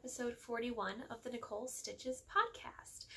episode 41 of the Nicole Stitches podcast.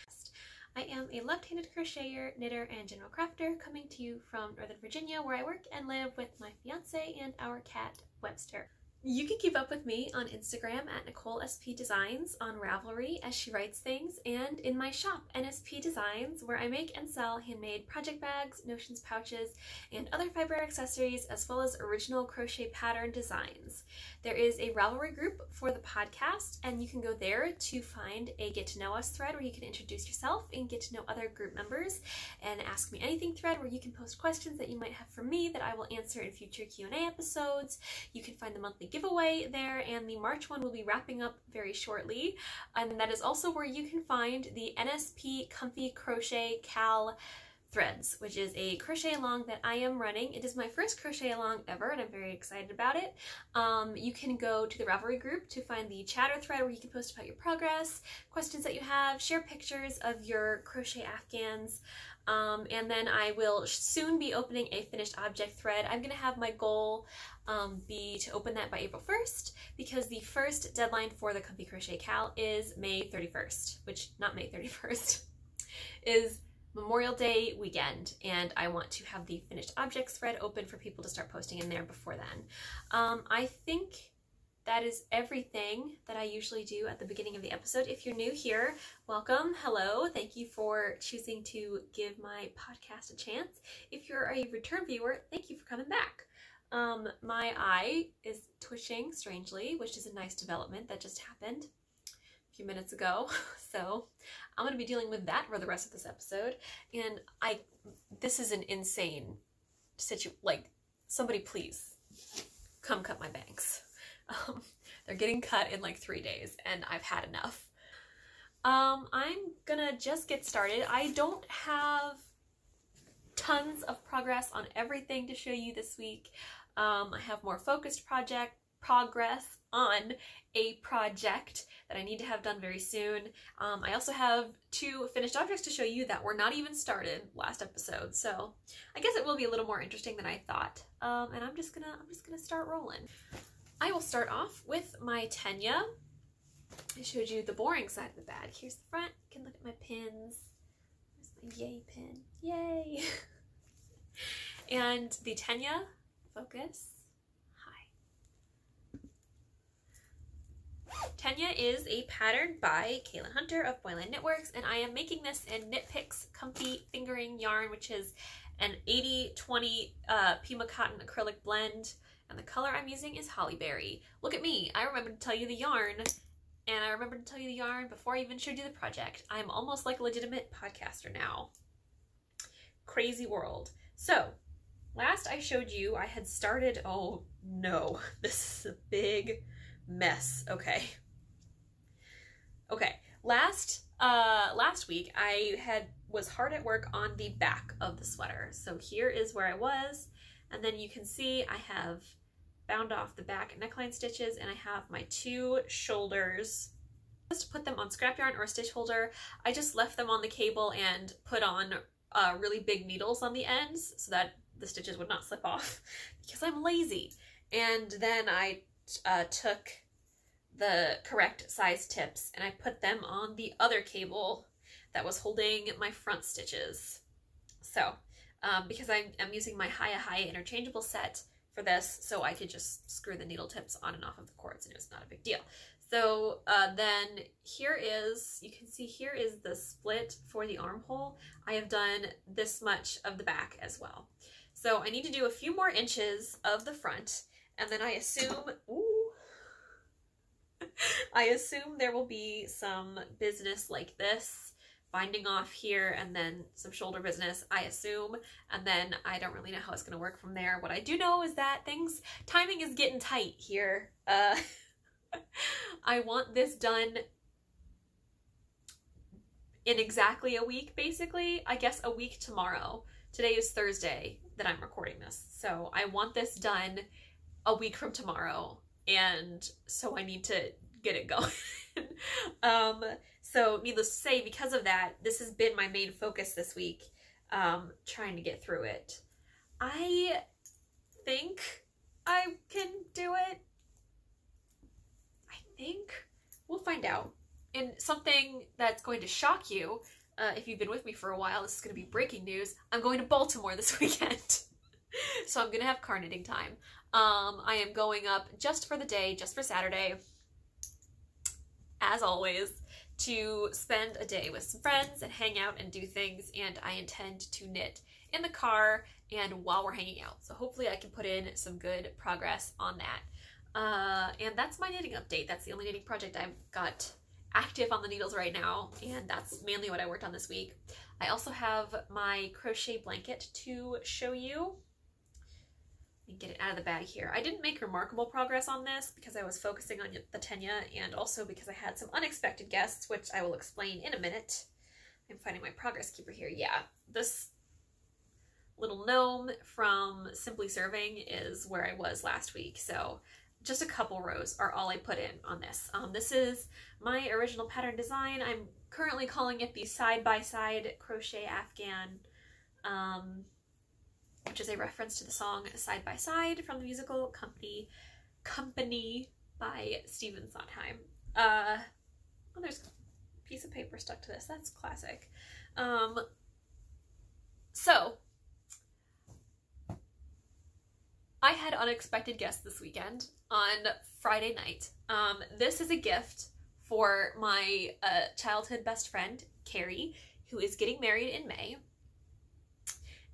I am a left-handed crocheter, knitter, and general crafter coming to you from Northern Virginia, where I work and live with my fiance and our cat, Webster. You can keep up with me on Instagram at Nicole NSP Designs, on Ravelry as she writes things, and in my shop, NSP Designs, where I make and sell handmade project bags, notions pouches, and other fiber accessories, as well as original crochet pattern designs. There is a Ravelry group for the podcast, and you can go there to find a Get to Know Us thread where you can introduce yourself and get to know other group members, and Ask Me Anything thread where you can post questions that you might have for me that I will answer in future Q&A episodes. You can find the monthly giveaway there, and the March one will be wrapping up very shortly, and that is also where you can find the NSP Comfy Crochet Cal threads, which is a crochet along that I am running. It is my first crochet along ever, and I'm very excited about it. You can go to the Ravelry group to find the chatter thread where you can post about your progress, questions that you have, share pictures of your crochet afghans, and then I will soon be opening a finished object thread. I'm going to have my goal be to open that by April 1st, because the first deadline for the Comfy Crochet Cal is May 31st, which, not May 31st, is Memorial Day weekend, and I want to have the finished objects thread open for people to start posting in there before then. I think that is everything that I usually do at the beginning of the episode. If you're new here, welcome, hello, thank you for choosing to give my podcast a chance. If you're a return viewer, thank you for coming back. My eye is twitching strangely, which is a nice development that just happened few minutes ago, so I'm going to be dealing with that for the rest of this episode. And this is an insane situation. Like, somebody please come cut my bangs. They're getting cut in like 3 days, and I've had enough. I'm gonna just get started. I don't have tons of progress on everything to show you this week. I have more focused progress on a project that I need to have done very soon. I also have 2 finished objects to show you that were not even started last episode, so I guess it will be a little more interesting than I thought. And I'm just gonna start rolling. I will start off with my Tegna. I showed you the boring side of the bag. Here's the front. You can look at my pins. There's my yay pin. Yay! And the Tegna, focus. Tegna is a pattern by Kaylin Hunter of Boyland Knitworks, and I am making this in KnitPicks Comfy Fingering yarn, which is an 80-20 Pima Cotton acrylic blend, and the color I'm using is Hollyberry. Look at me, I remembered to tell you the yarn, and I remembered to tell you the yarn before I even showed you the project. I'm almost like a legitimate podcaster now. Crazy world. So, last I showed you, I had started, oh no, this is a big mess. Okay. Last week I was hard at work on the back of the sweater. So here is where I was, and then you can see I have bound off the back neckline stitches, and I have my 2 shoulders. Just put them on scrap yarn or a stitch holder. I just left them on the cable and put on really big needles on the ends so that the stitches would not slip off, because I'm lazy. And then I took the correct size tips and I put them on the other cable that was holding my front stitches. So, because I'm using my Haya interchangeable set for this, so I could just screw the needle tips on and off of the cords, and it was not a big deal. So then here is, you can see here is the split for the armhole. I have done this much of the back as well. So I need to do a few more inches of the front, and then I assume, I assume there will be some business like this, binding off here, and then some shoulder business, I assume, and then I don't really know how it's going to work from there. What I do know is that timing is getting tight here. I want this done in exactly a week, basically. I guess a week tomorrow. Today is Thursday that I'm recording this, so I want this done a week from tomorrow, and so I need to get it going. So needless to say, because of that, this has been my main focus this week, trying to get through it. I think I can do it. I think we'll find out. And something that's going to shock you, if you've been with me for a while, this is going to be breaking news. I'm going to Baltimore this weekend. So I'm going to have car knitting time. I am going up just for the day, just for Saturday, as always, to spend a day with some friends and hang out and do things, and I intend to knit in the car and while we're hanging out. So hopefully I can put in some good progress on that. And that's my knitting update. That's the only knitting project I've got active on the needles right now, and that's mainly what I worked on this week. I also have my crochet blanket to show you. Let me get it out of the bag here. I didn't make remarkable progress on this because I was focusing on the Tegna, and also because I had some unexpected guests, which I will explain in a minute. I'm finding my progress keeper here. Yeah, this little gnome from Simply Serving is where I was last week, so just a couple rows are all I put in on this. This is my original pattern design. I'm currently calling it the side-by-side crochet Afghan, which is a reference to the song Side by Side from the musical Company by Stephen Sondheim. Oh, there's a piece of paper stuck to this. That's classic. So I had unexpected guests this weekend on Friday night. This is a gift for my childhood best friend, Carrie, who is getting married in May.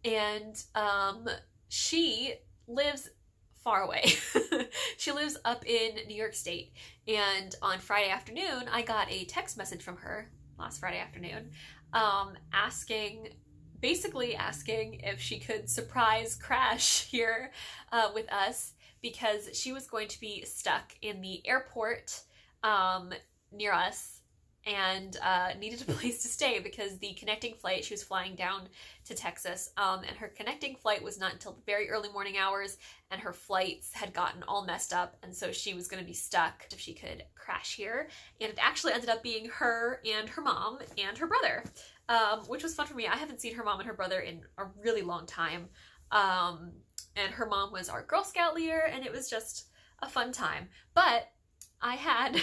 And she lives far away. She lives up in New York State. And on Friday afternoon, I got a text message from her last Friday afternoon, basically asking if she could surprise crash here with us, because she was going to be stuck in the airport near us and needed a place to stay because the connecting flight, she was flying down to Texas, and her connecting flight was not until the very early morning hours, and her flights had gotten all messed up, and so she was going to be stuck if she could crash here. And it actually ended up being her and her mom and her brother, which was fun for me. I haven't seen her mom and her brother in a really long time, and her mom was our Girl Scout leader, and it was just a fun time. But I had,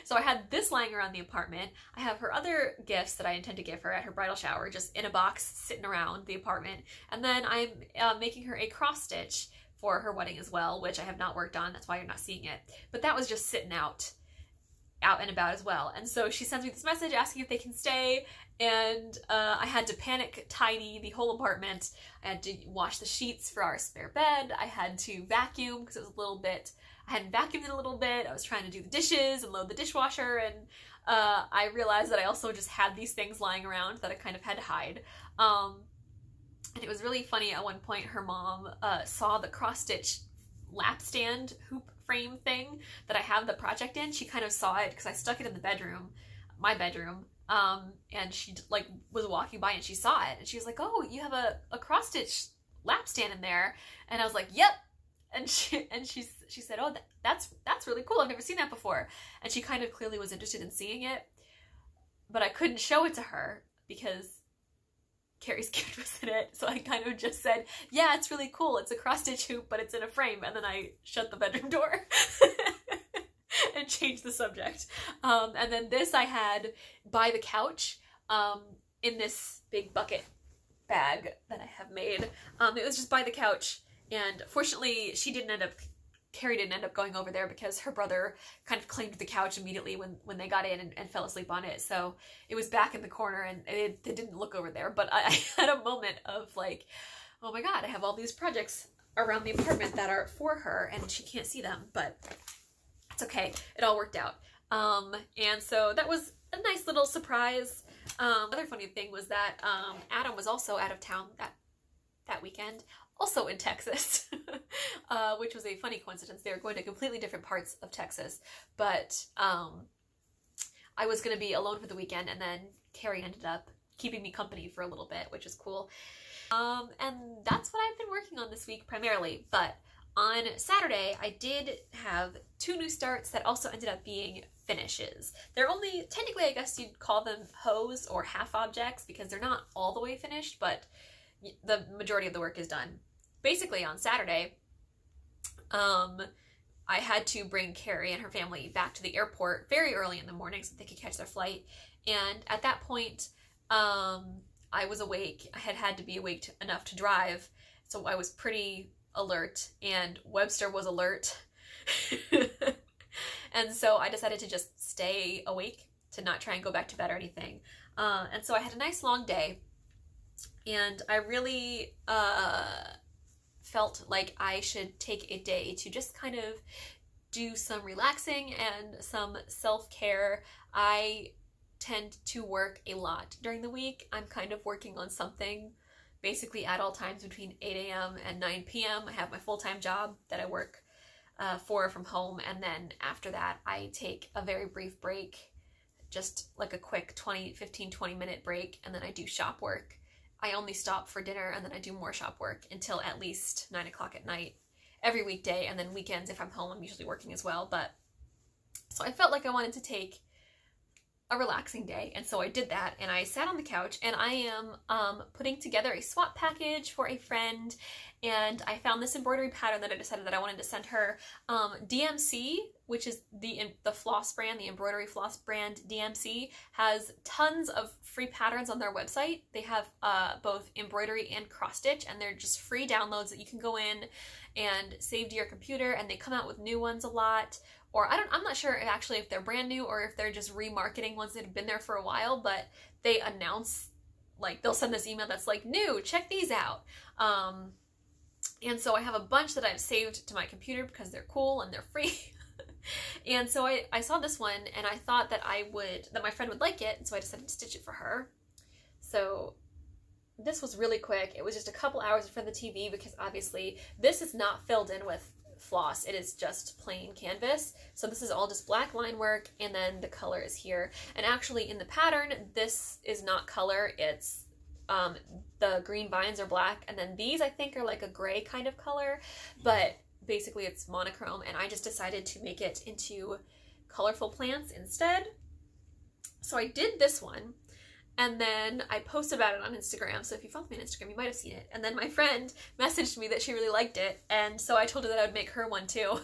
so I had this lying around the apartment. I have her other gifts that I intend to give her at her bridal shower, just in a box sitting around the apartment. And then I'm making her a cross stitch for her wedding as well, which I have not worked on. That's why you're not seeing it. But that was just sitting out and about as well. And so she sends me this message asking if they can stay, and I had to panic tidy the whole apartment. I had to wash the sheets for our spare bed. I had to vacuum because it was a little bit, I hadn't vacuumed in a little bit. I was trying to do the dishes and load the dishwasher, and I realized that I also just had these things lying around that I kind of had to hide. And it was really funny. At one point, her mom saw the cross-stitch lap stand hoop frame thing that I have the project in. She kind of saw it because I stuck it in the bedroom, my bedroom, and she like was walking by and she saw it, and she was like, "Oh, you have a cross-stitch lap stand in there," and I was like, "Yep." And she said, "Oh, that's really cool. I've never seen that before." And she kind of clearly was interested in seeing it, but I couldn't show it to her because Carrie's kid was in it. So I kind of just said, "Yeah, it's really cool. It's a cross-stitch hoop, but it's in a frame." And then I shut the bedroom door and changed the subject. And then this I had by the couch in this big bucket bag that I have made. It was just by the couch. And fortunately, Carrie didn't end up going over there because her brother kind of claimed the couch immediately when they got in and fell asleep on it. So it was back in the corner, and it didn't look over there. But I had a moment of like, oh my God, I have all these projects around the apartment that are for her and she can't see them, but it's okay. It all worked out. And so that was a nice little surprise. Another funny thing was that Adam was also out of town that weekend, also in Texas, which was a funny coincidence. They were going to completely different parts of Texas, but I was going to be alone for the weekend, and then Carrie ended up keeping me company for a little bit, which is cool. And that's what I've been working on this week primarily, but on Saturday I did have 2 new starts that also ended up being finishes. They're only, technically I guess you'd call them hose or half objects because they're not all the way finished, but the majority of the work is done. Basically on Saturday, I had to bring Carrie and her family back to the airport very early in the morning so they could catch their flight. And at that point, I was awake. I had to be awake enough to drive, so I was pretty alert, and Webster was alert. And so I decided to just stay awake, to not try and go back to bed or anything. And so I had a nice long day, and I really felt like I should take a day to just kind of do some relaxing and some self-care. I tend to work a lot during the week. I'm kind of working on something basically at all times between 8 a.m. and 9 p.m. I have my full-time job that I work for from home, and then after that I take a very brief break, just like a quick 15-20 minute break, and then I do shop work. I only stop for dinner, and then I do more shop work until at least 9 o'clock at night every weekday, and then weekends if I'm home I'm usually working as well. But so I felt like I wanted to take a relaxing day, and so I did that, and I sat on the couch, and I am putting together a swap package for a friend, and I found this embroidery pattern that I decided that I wanted to send her. DMC, which is the floss brand, the embroidery floss brand DMC, has tons of free patterns on their website. They have both embroidery and cross stitch, and they're just free downloads that you can go in and save to your computer, and they come out with new ones a lot. Or I'm not sure actually if they're brand new or if they're just remarketing ones that have been there for a while, but they announce, like, they'll send this email that's like, new, check these out. And so I have a bunch that I've saved to my computer because they're cool and they're free. And so I saw this one, and I thought that my friend would like it, and so I decided to stitch it for her. So this was really quick. It was just a couple hours in front of the TV, because obviously this is not filled in with floss. It is just plain canvas. So this is all just black line work, and then the color is here. And actually in the pattern, this is not color. It's the green vines are black, and then these I think are like a gray kind of color, but basically it's monochrome, and I just decided to make it into colorful plants instead. So I did this one, and then I posted about it on Instagram, so if you follow me on Instagram, you might have seen it. And then my friend messaged me that she really liked it, and so I told her that I would make her one too,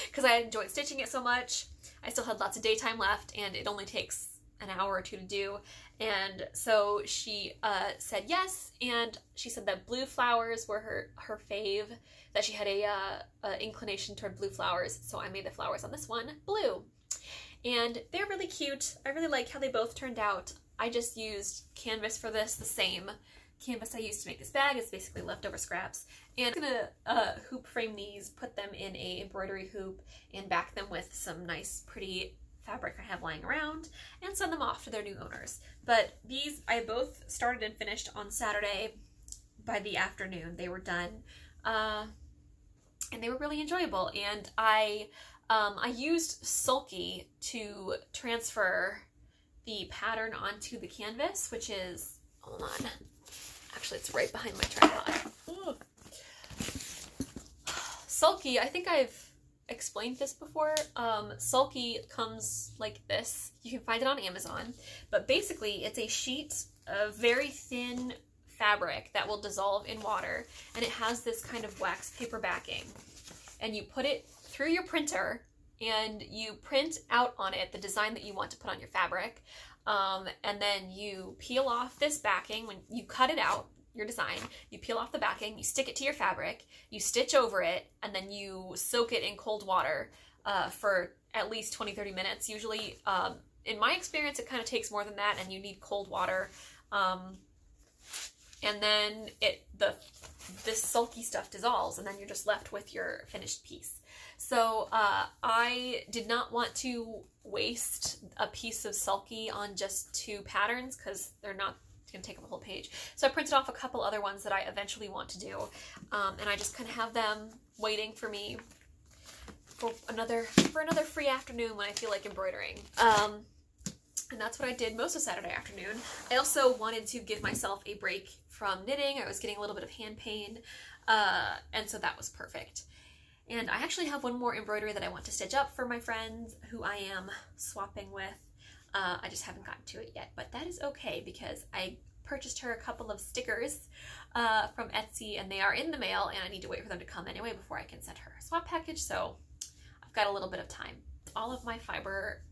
because I enjoyed stitching it so much. I still had lots of daytime left, and it only takes an hour or two to do. And so she said yes, and she said that blue flowers were her fave, that she had a inclination toward blue flowers, so I made the flowers on this one blue. And they're really cute. I really like how they both turned out. I just used canvas for this, the same canvas I used to make this bag. It's basically leftover scraps. And I'm gonna hoop frame these, put them in a embroidery hoop, and back them with some nice pretty fabric I have lying around, and send them off to their new owners. But these I both started and finished on Saturday. By the afternoon they were done, and they were really enjoyable. And I used Sulky to transfer the pattern onto the canvas, which is, hold on, actually it's right behind my tripod. Ooh. Sulky, I think I've explained this before. Sulky comes like this. You can find it on Amazon, but basically it's a sheet of very thin fabric that will dissolve in water, and it has this kind of wax paper backing, and you put it through your printer and you print out on it the design that you want to put on your fabric, and then you peel off this backing. When you cut it out, your design, you peel off the backing, you stick it to your fabric, you stitch over it, and then you soak it in cold water for at least 20-30 minutes. Usually, in my experience, it kind of takes more than that, and you need cold water. And then this sulky stuff dissolves, and then you're just left with your finished piece. So I did not want to waste a piece of sulky on just 2 patterns, because they're not going to take up a whole page. So I printed off a couple other ones that I eventually want to do, and I just kind of have them waiting for me for another free afternoon when I feel like embroidering. And that's what I did most of Saturday afternoon. I also wanted to give myself a break from knitting. I was getting a little bit of hand pain, and so that was perfect. And I actually have one more embroidery that I want to stitch up for my friends who I am swapping with. I just haven't gotten to it yet, but that is okay, because I purchased her a couple of stickers from Etsy, and they are in the mail, and I need to wait for them to come anyway before I can send her a swap package, so got a little bit of time. All of my fiber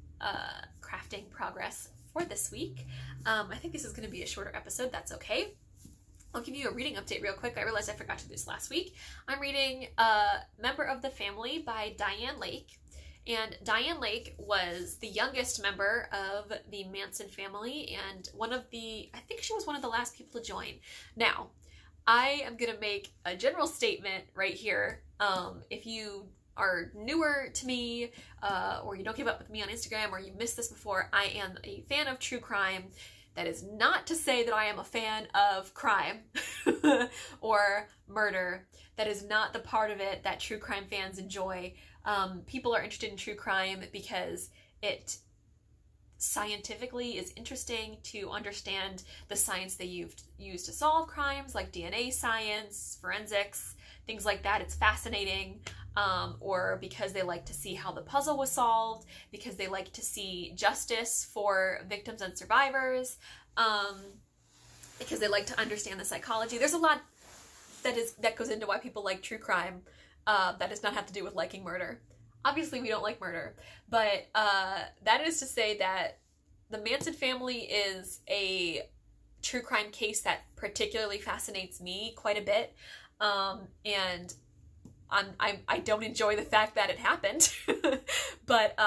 crafting progress for this week. I think this is going to be a shorter episode. That's okay. I'll give you a reading update real quick. I realized I forgot to do this last week. I'm reading Member of the Family by Diane Lake. And Diane Lake was the youngest member of the Manson family and I think she was one of the last people to join. Now, I am going to make a general statement right here. If you are newer to me, or you don't keep up with me on Instagram, or you missed this before, I am a fan of true crime. That is not to say that I am a fan of crime or murder. That is not the part of it that true crime fans enjoy. People are interested in true crime because it scientifically is interesting to understand the science they use to solve crimes, like DNA science, forensics, things like that. It's fascinating. Or because they like to see how the puzzle was solved, because they like to see justice for victims and survivors, because they like to understand the psychology. There's a lot that goes into why people like true crime. That does not have to do with liking murder. Obviously, we don't like murder, but that is to say that the Manson family is a true crime case that particularly fascinates me quite a bit, and I don't enjoy the fact that it happened, but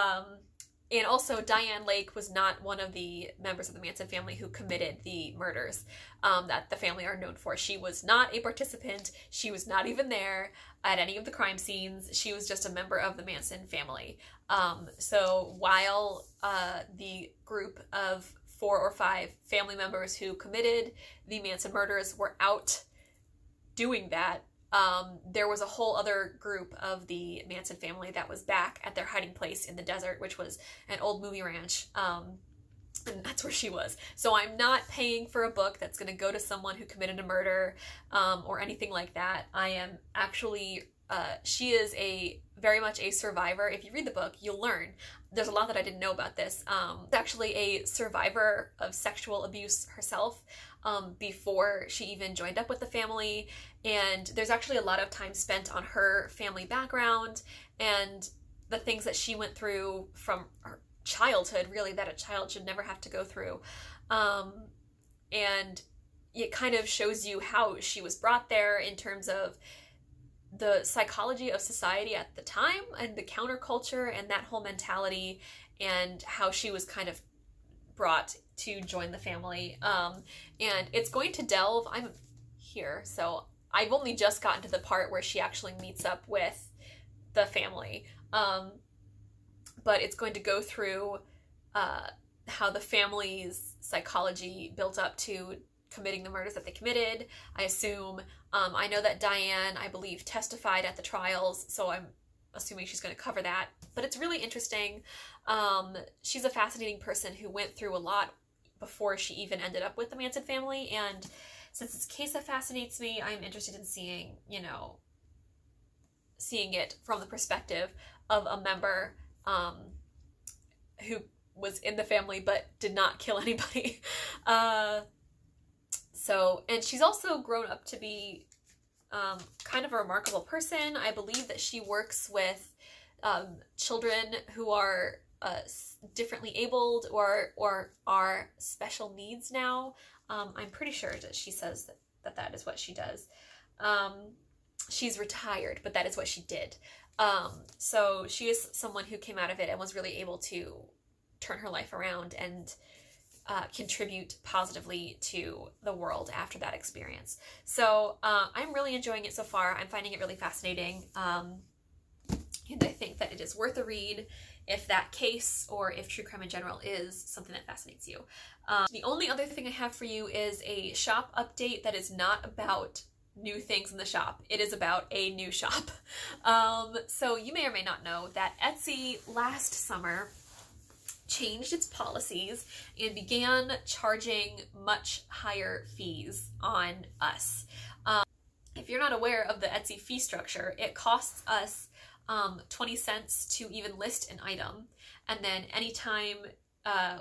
and also Diane Lake was not one of the members of the Manson family who committed the murders that the family are known for. She was not a participant. She was not even there at any of the crime scenes. She was just a member of the Manson family. So while the group of 4 or 5 family members who committed the Manson murders were out doing that, there was a whole other group of the Manson family that was back at their hiding place in the desert, which was an old movie ranch, and that's where she was. So I'm not paying for a book that's going to go to someone who committed a murder, or anything like that. I am actually, she is very much a survivor. If you read the book, you'll learn. There's a lot that I didn't know about this. Actually a survivor of sexual abuse herself, before she even joined up with the family, and there's actually a lot of time spent on her family background and the things that she went through from her childhood, really, that a child should never have to go through, and it kind of shows you how she was brought there in terms of the psychology of society at the time and the counterculture and that whole mentality, and how she was kind of brought to join the family. And it's going to delve, I'm here, so I've only just gotten to the part where she actually meets up with the family, but it's going to go through how the family's psychology built up to committing the murders that they committed, I assume. I know that Diane, I believe, testified at the trials, so I'm assuming she's going to cover that. But it's really interesting. She's a fascinating person who went through a lot before she even ended up with the Manson family, and since it's a case that fascinates me, I'm interested in seeing it from the perspective of a member who was in the family but did not kill anybody. And she's also grown up to be kind of a remarkable person. I believe that she works with children who are differently abled or are special needs now. I'm pretty sure that she says that is what she does. She's retired, but that is what she did. So she is someone who came out of it and was really able to turn her life around and contribute positively to the world after that experience. So I'm really enjoying it so far. I'm finding it really fascinating. And I think that it is worth a read if that case, or if true crime in general, is something that fascinates you. The only other thing I have for you is a shop update that is not about new things in the shop. It is about a new shop. So you may or may not know that Etsy last summer changed its policies and began charging much higher fees on us. If you're not aware of the Etsy fee structure, it costs us 20 cents to even list an item, and then anytime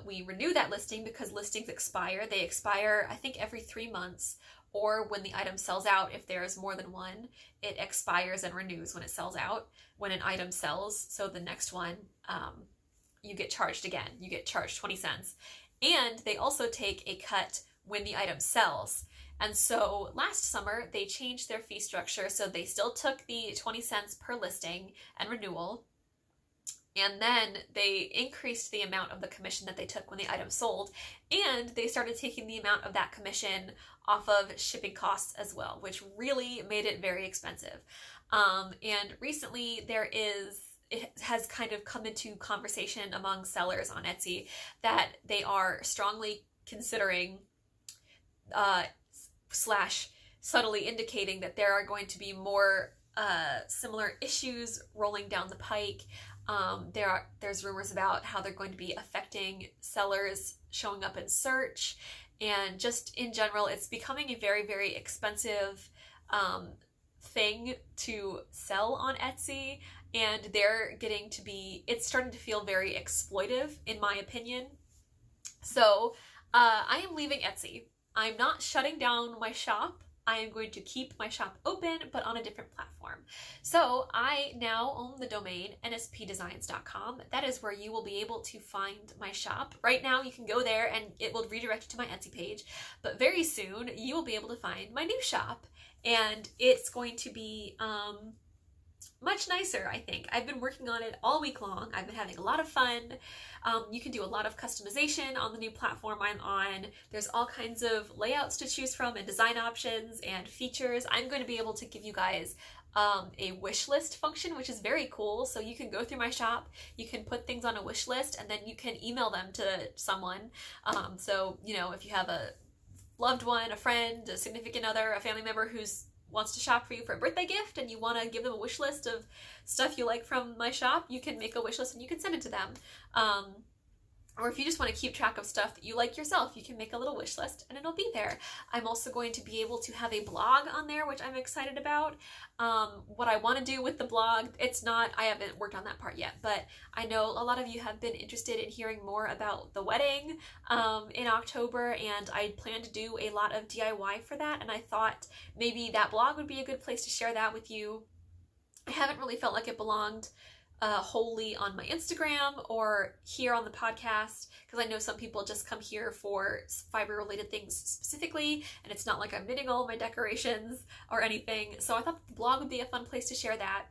we renew that listing, because listings expire, they expire I think every 3 months, or when the item sells out, if there's more than one, it expires and renews when it sells out. When an item sells, so the next one, you get charged again. You get charged 20 cents. And they also take a cut when the item sells. And so last summer, they changed their fee structure. So they still took the 20 cents per listing and renewal. And then they increased the amount of the commission that they took when the item sold. And they started taking the amount of that commission off of shipping costs as well, which really made it very expensive. And recently it has kind of come into conversation among sellers on Etsy that they are strongly considering slash subtly indicating that there are going to be more similar issues rolling down the pike. There's rumors about how they're going to be affecting sellers showing up in search, and just in general, it's becoming a very, very expensive thing to sell on Etsy, and it's starting to feel very exploitive, in my opinion. So I am leaving Etsy. I'm not shutting down my shop. I am going to keep my shop open, but on a different platform. So I now own the domain nspdesigns.com. That is where you will be able to find my shop. Right now you can go there and it will redirect you to my Etsy page, but very soon you will be able to find my new shop, and it's going to be much nicer, I think. I've been working on it all week long. I've been having a lot of fun. You can do a lot of customization on the new platform I'm on. There's all kinds of layouts to choose from and design options and features. I'm going to be able to give you guys a wish list function, which is very cool. So you can go through my shop, you can put things on a wish list, and then you can email them to someone. So, you know, if you have a loved one, a friend, a significant other, a family member who's wants to shop for you for a birthday gift and you want to give them a wish list of stuff you like from my shop, you can make a wish list and you can send it to them. Or if you just want to keep track of stuff that you like yourself, you can make a little wish list and it'll be there. I'm also going to be able to have a blog on there, which I'm excited about. What I want to do with the blog, I haven't worked on that part yet, but I know a lot of you have been interested in hearing more about the wedding in October, and I plan to do a lot of DIY for that, and I thought maybe that blog would be a good place to share that with you. I haven't really felt like it belonged wholly on my Instagram or here on the podcast, because I know some people just come here for fiber related things specifically, and it's not like I'm knitting all of my decorations or anything. So I thought the blog would be a fun place to share that.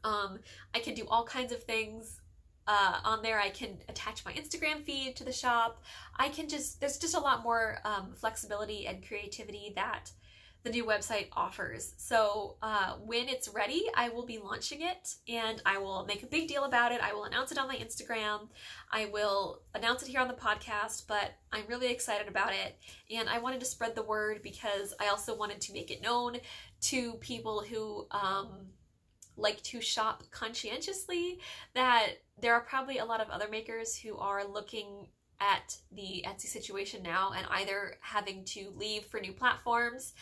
I can do all kinds of things on there. I can attach my Instagram feed to the shop. There's just a lot more flexibility and creativity that the new website offers. So when it's ready, I will be launching it, and I will make a big deal about it. I will announce it on my Instagram. I will announce it here on the podcast, but I'm really excited about it, and I wanted to spread the word because I also wanted to make it known to people who like to shop conscientiously that there are probably a lot of other makers who are looking at the Etsy situation now and either having to leave for new platforms,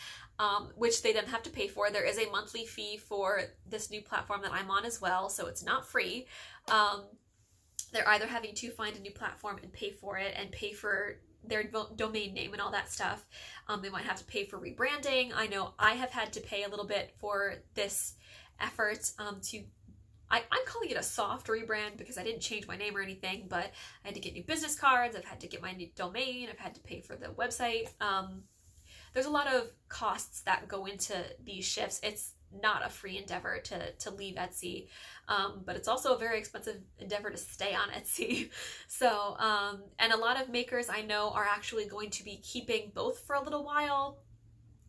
which they don't have to pay for. There is a monthly fee for this new platform that I'm on as well, so it's not free. They're either having to find a new platform and pay for it and pay for their domain name and all that stuff. They might have to pay for rebranding. I know I have had to pay a little bit for this effort I'm calling it a soft rebrand because I didn't change my name or anything, but I had to get new business cards, I've had to get my new domain, I've had to pay for the website. There's a lot of costs that go into these shifts. It's not a free endeavor to leave Etsy, but it's also a very expensive endeavor to stay on Etsy. So, and a lot of makers I know are actually going to be keeping both for a little while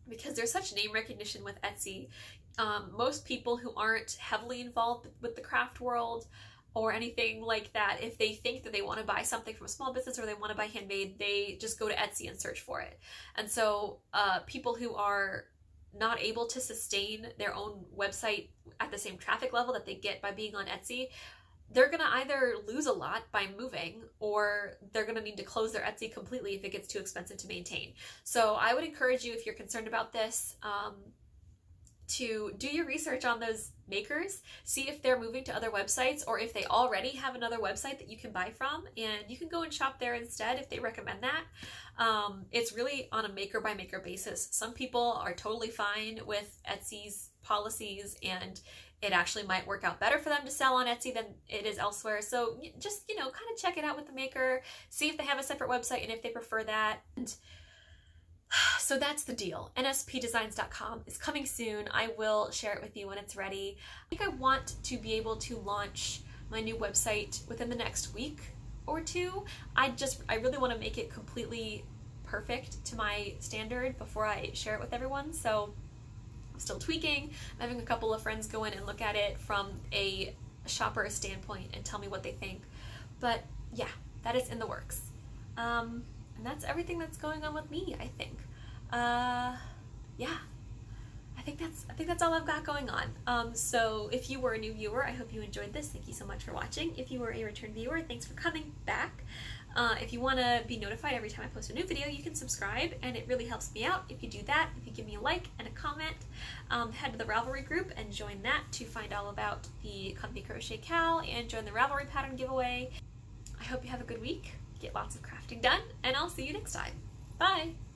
because there's such name recognition with Etsy. Most people who aren't heavily involved with the craft world or anything like that, if they think that they want to buy something from a small business or they want to buy handmade, they just go to Etsy and search for it. And so people who are not able to sustain their own website at the same traffic level that they get by being on Etsy, they're going to either lose a lot by moving, or they're going to need to close their Etsy completely if it gets too expensive to maintain. So I would encourage you, if you're concerned about this, to do your research on those makers, see if they're moving to other websites or if they already have another website that you can buy from, and you can go and shop there instead if they recommend that. It's really on a maker by maker basis. Some people are totally fine with Etsy's policies, and it actually might work out better for them to sell on Etsy than it is elsewhere. So just, you know, kind of check it out with the maker, see if they have a separate website and if they prefer that. And so that's the deal. NSPdesigns.com is coming soon. I will share it with you when it's ready. I think I want to be able to launch my new website within the next week or two. I really want to make it completely perfect to my standard before I share it with everyone. So I'm still tweaking. I'm having a couple of friends go in and look at it from a shopper standpoint and tell me what they think. But yeah, that is in the works. And that's everything that's going on with me, I think. Yeah, I think that's all I've got going on. So if you were a new viewer, I hope you enjoyed this. Thank you so much for watching. If you were a return viewer, thanks for coming back. If you want to be notified every time I post a new video, you can subscribe, and it really helps me out if you do that. If you give me a like and a comment, head to the Ravelry group and join that to find all about the Comfy Crochet Cal and join the Ravelry pattern giveaway. I hope you have a good week, get lots of crafting done, and I'll see you next time. Bye!